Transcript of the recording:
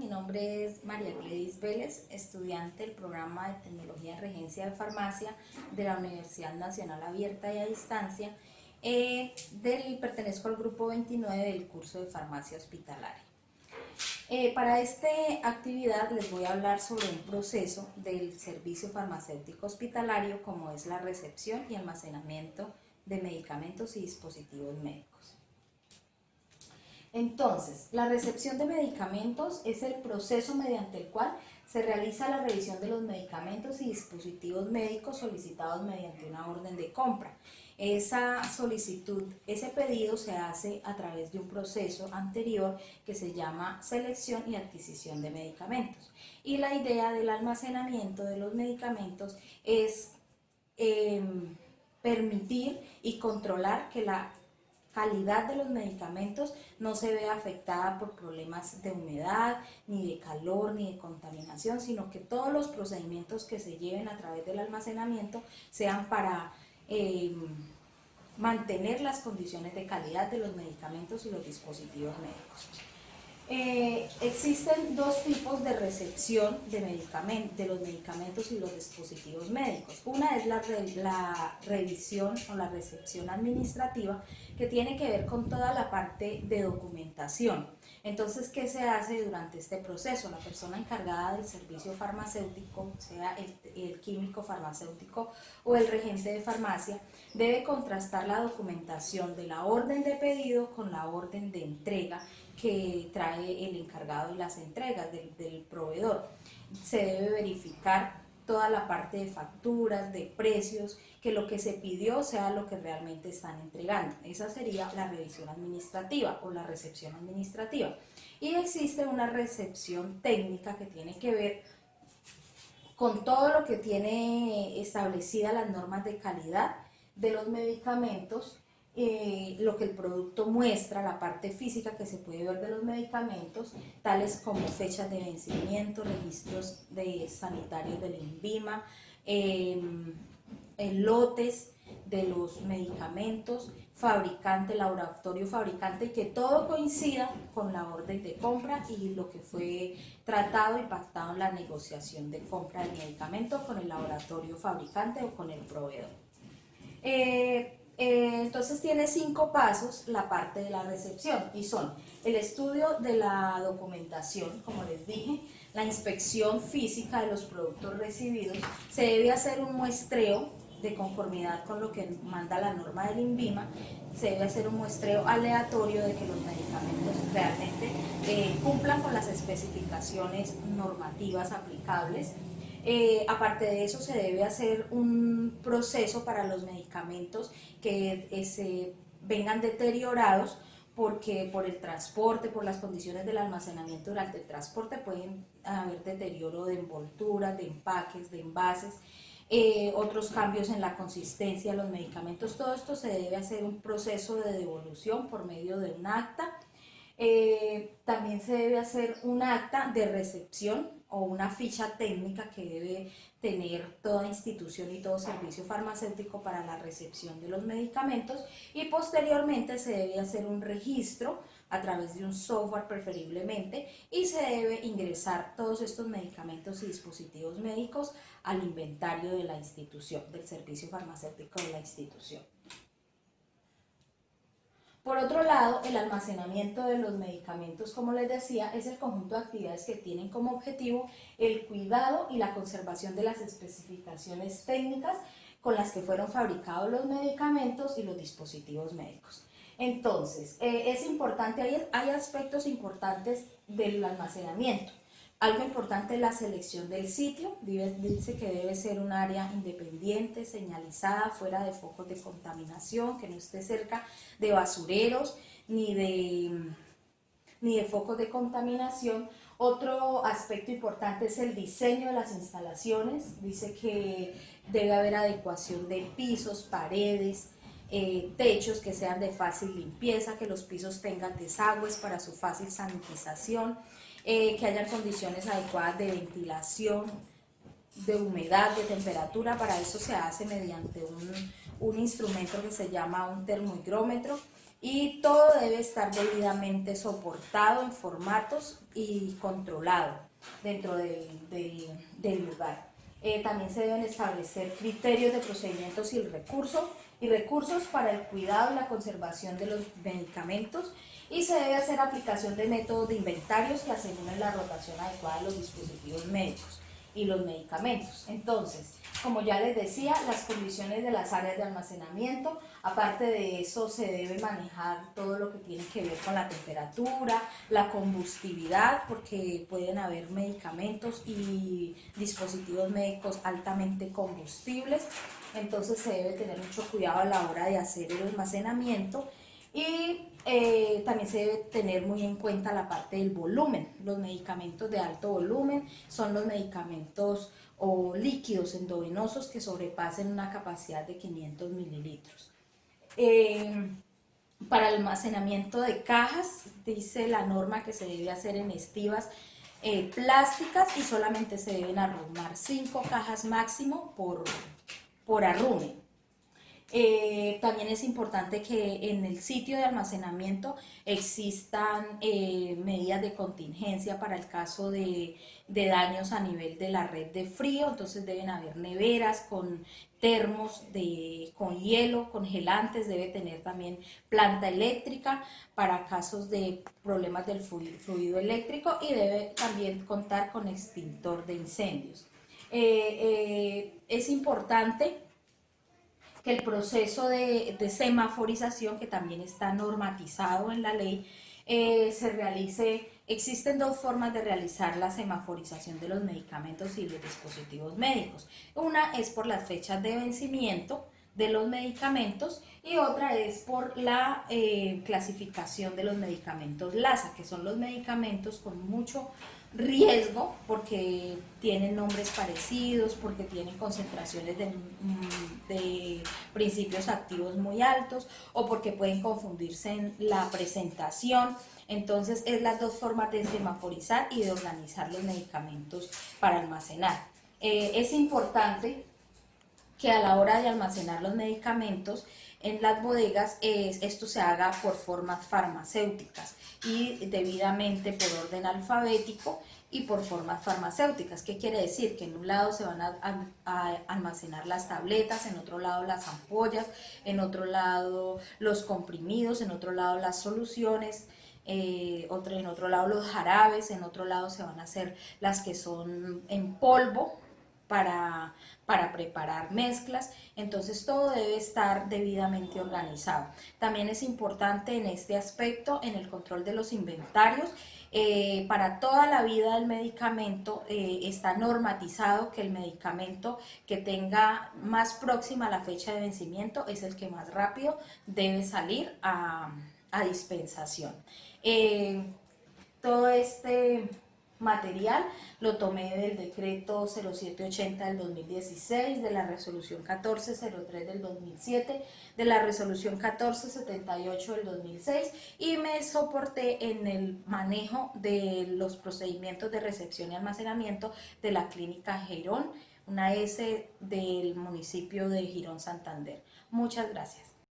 Mi nombre es María Gladys Vélez, estudiante del programa de Tecnología en Regencia de Farmacia de la Universidad Nacional Abierta y a Distancia. Pertenezco al grupo 29 del curso de Farmacia Hospitalaria. Para esta actividad les voy a hablar sobre un proceso del servicio farmacéutico hospitalario, como es la recepción y almacenamiento de medicamentos y dispositivos médicos. Entonces, la recepción de medicamentos es el proceso mediante el cual se realiza la revisión de los medicamentos y dispositivos médicos solicitados mediante una orden de compra. Esa solicitud, ese pedido se hace a través de un proceso anterior que se llama selección y adquisición de medicamentos. Y la idea del almacenamiento de los medicamentos es permitir y controlar que la calidad de los medicamentos no se vea afectada por problemas de humedad, ni de calor, ni de contaminación, sino que todos los procedimientos que se lleven a través del almacenamiento sean para mantener las condiciones de calidad de los medicamentos y los dispositivos médicos. Existen dos tipos de recepción de los medicamentos y los dispositivos médicos. Una es la revisión o la recepción administrativa, que tiene que ver con toda la parte de documentación. Entonces, ¿qué se hace durante este proceso? La persona encargada del servicio farmacéutico, sea el químico farmacéutico o el regente de farmacia, debe contrastar la documentación de la orden de pedido con la orden de entrega que trae el encargado de las entregas del proveedor. Se debe verificar toda la parte de facturas, de precios, que lo que se pidió sea lo que realmente están entregando. Esa sería la revisión administrativa o la recepción administrativa. Y existe una recepción técnica que tiene que ver con todo lo que tiene establecidas las normas de calidad de los medicamentos, lo que el producto muestra, la parte física que se puede ver de los medicamentos, tales como fechas de vencimiento, registros sanitarios del INVIMA, lotes de los medicamentos, fabricante, laboratorio fabricante, y que todo coincida con la orden de compra y lo que fue tratado y pactado en la negociación de compra del medicamento con el laboratorio fabricante o con el proveedor. Entonces tiene 5 pasos la parte de la recepción, y son el estudio de la documentación, como les dije, la inspección física de los productos recibidos, se debe hacer un muestreo de conformidad con lo que manda la norma del INVIMA, se debe hacer un muestreo aleatorio de que los medicamentos realmente cumplan con las especificaciones normativas aplicables. Aparte de eso, se debe hacer un proceso para los medicamentos que se vengan deteriorados, porque por el transporte, por las condiciones del almacenamiento durante el transporte, pueden haber deterioro de envolturas, de empaques, de envases, otros cambios en la consistencia de los medicamentos. Todo esto se debe hacer un proceso de devolución por medio de un acta. También se debe hacer un acta de recepción o una ficha técnica que debe tener toda institución y todo servicio farmacéutico para la recepción de los medicamentos, y posteriormente se debe hacer un registro a través de un software preferiblemente, y se debe ingresar todos estos medicamentos y dispositivos médicos al inventario de la institución, del servicio farmacéutico de la institución. Por otro lado, el almacenamiento de los medicamentos, como les decía, es el conjunto de actividades que tienen como objetivo el cuidado y la conservación de las especificaciones técnicas con las que fueron fabricados los medicamentos y los dispositivos médicos. Entonces, es importante, hay aspectos importantes del almacenamiento. Algo importante es la selección del sitio. Dice que debe ser un área independiente, señalizada, fuera de focos de contaminación, que no esté cerca de basureros ni de focos de contaminación. Otro aspecto importante es el diseño de las instalaciones. Dice que debe haber adecuación de pisos, paredes, techos que sean de fácil limpieza, que los pisos tengan desagües para su fácil sanitización, que hayan condiciones adecuadas de ventilación, de humedad, de temperatura. Para eso se hace mediante un instrumento que se llama un termohigrómetro, y todo debe estar debidamente soportado en formatos y controlado dentro del lugar. También se deben establecer criterios de procedimientos y recursos para el cuidado y la conservación de los medicamentos, y se debe hacer aplicación de métodos de inventarios que aseguren la rotación adecuada de los dispositivos médicos y los medicamentos. Entonces, como ya les decía, las condiciones de las áreas de almacenamiento, aparte de eso se debe manejar todo lo que tiene que ver con la temperatura, la combustibilidad, porque pueden haber medicamentos y dispositivos médicos altamente combustibles, entonces se debe tener mucho cuidado a la hora de hacer el almacenamiento. Y también se debe tener muy en cuenta la parte del volumen. Los medicamentos de alto volumen son los medicamentos o líquidos endovenosos que sobrepasen una capacidad de 500 mililitros. Para el almacenamiento de cajas, dice la norma que se debe hacer en estivas plásticas, y solamente se deben arrumar 5 cajas máximo por arrume. También es importante que en el sitio de almacenamiento existan medidas de contingencia para el caso de daños a nivel de la red de frío. Entonces deben haber neveras con termos con hielo, congelantes, debe tener también planta eléctrica para casos de problemas del fluido eléctrico, y debe también contar con extintor de incendios. Es importante que el proceso de semaforización, que también está normatizado en la ley, se realice. Existen dos formas de realizar la semaforización de los medicamentos y los dispositivos médicos. Una es por las fechas de vencimiento de los medicamentos, y otra es por la clasificación de los medicamentos LASA, que son los medicamentos con mucho riesgo porque tienen nombres parecidos, porque tienen concentraciones de principios activos muy altos, o porque pueden confundirse en la presentación. Entonces es las dos formas de semaforizar y de organizar los medicamentos para almacenar. Es importante que a la hora de almacenar los medicamentos en las bodegas, esto se haga por formas farmacéuticas y debidamente por orden alfabético y por formas farmacéuticas. ¿Qué quiere decir? Que en un lado se van a almacenar las tabletas, en otro lado las ampollas, en otro lado los comprimidos, en otro lado las soluciones, en otro lado los jarabes, en otro lado se van a hacer las que son en polvo para preparar mezclas. Entonces todo debe estar debidamente organizado. También es importante en este aspecto, en el control de los inventarios, para toda la vida del medicamento está normatizado que el medicamento que tenga más próxima la fecha de vencimiento es el que más rápido debe salir a dispensación. Todo este material lo tomé del decreto 0780 del 2016, de la resolución 1403 del 2007, de la resolución 1478 del 2006, y me soporté en el manejo de los procedimientos de recepción y almacenamiento de la clínica Girón, una S del municipio de Girón, Santander. Muchas gracias.